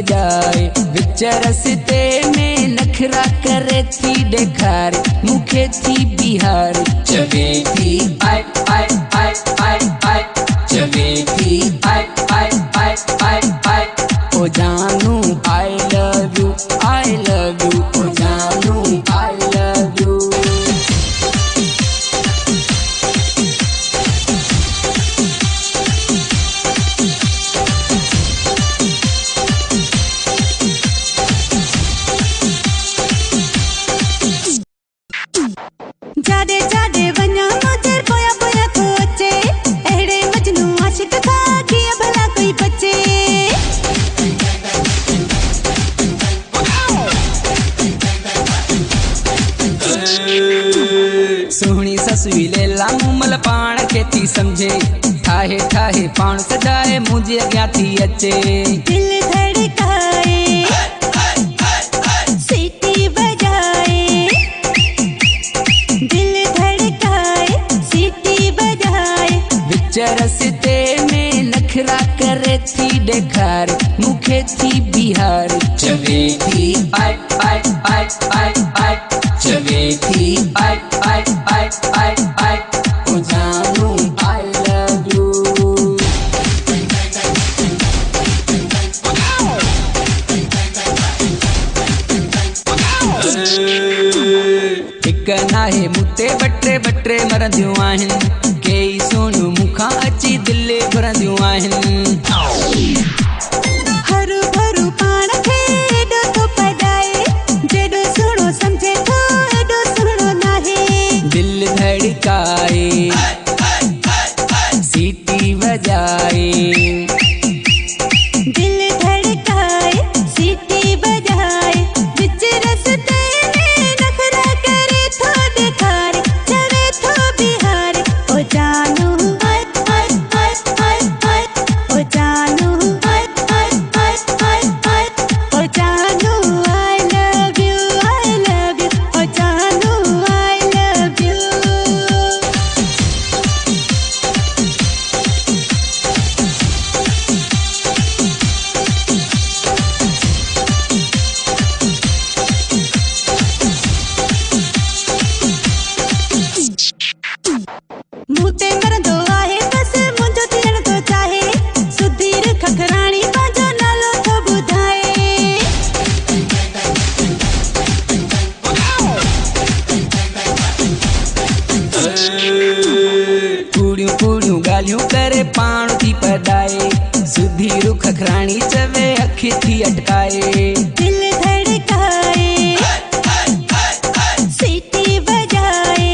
बजाए विच रस्ते में नखरा करे थी डेखार मुखे थी बिहार चवे थी आय आय आय आय आय चवे थी आय आय आय आय आय ओ जानू आई लव यू ओ जानू आई लव यू जादे जादे वन्या मुझे बोया बोया तो अच्छे एड़े मजनू आशिक था किया भला कोई बच्चे सोहनी ससुई ले लामू मल पाण के थी समझे ठाहे ठाहे पाण सजाए मुझे अग्या थी अचे दिल धड़काए सीटी बजाए दिल धड़काए सीटी बजाए विच रस्ते में नखरा करे थी डेखार मुखे थी बिहार चवे थी आय आय आय आय आय चवे थी आय आय आय आय आय ओ जानू आई लव यू हिक नाहे मुते बटरे बटरे मरंदियूं आहिनि केई सोनू मुखां अची दिल भरंदियूं आहिनि हरू भरू पाण खे एडो तो पदाए जेडो सुनो समझे तो एडो सुनो नाहे दिल धड़काए सीटी बजाए दिल धड़काए सीटी बजाए विच रस्ते में नखरा करे थो डेखार चवे थो बिहार ओ जानू आय आय आय आय आय ओ जानू आय आय आय आय आय ओ जानू आई लव यू ओ जानू आई लव यू मुते मरंदो आहे बस मुंहिंजो थियण थो चाहे सुधीर खखराणी पंहिंजो नालो थो ॿुधाए कूड़ियूं कूड़ियूं ॻाल्हियूं करे पाण थी पढ़ाए सुधीर खखराणी चवे अखि थी अटकाए दिल धड़काए सीटी बजाए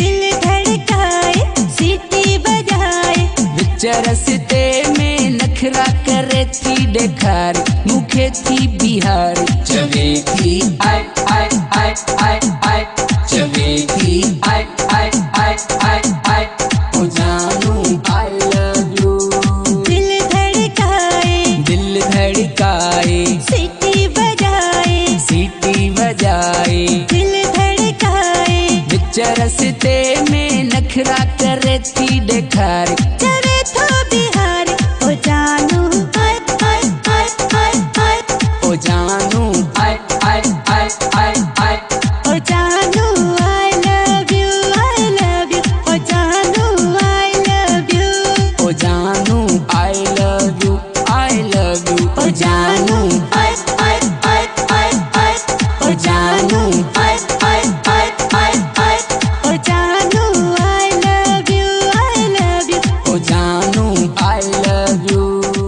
दिल धड़काए सीटी बजाए विच रस्ते में नखरा करे थी डेखार मुखे थी बिहार चवे थी आय आय आय आय आय चवे थी आय आय आय आय आय ओ जानू आई लव यू दिल धड़काए सीटी बजाए दिल धड़काए विच रस्ते में नखरा करे थी डेखार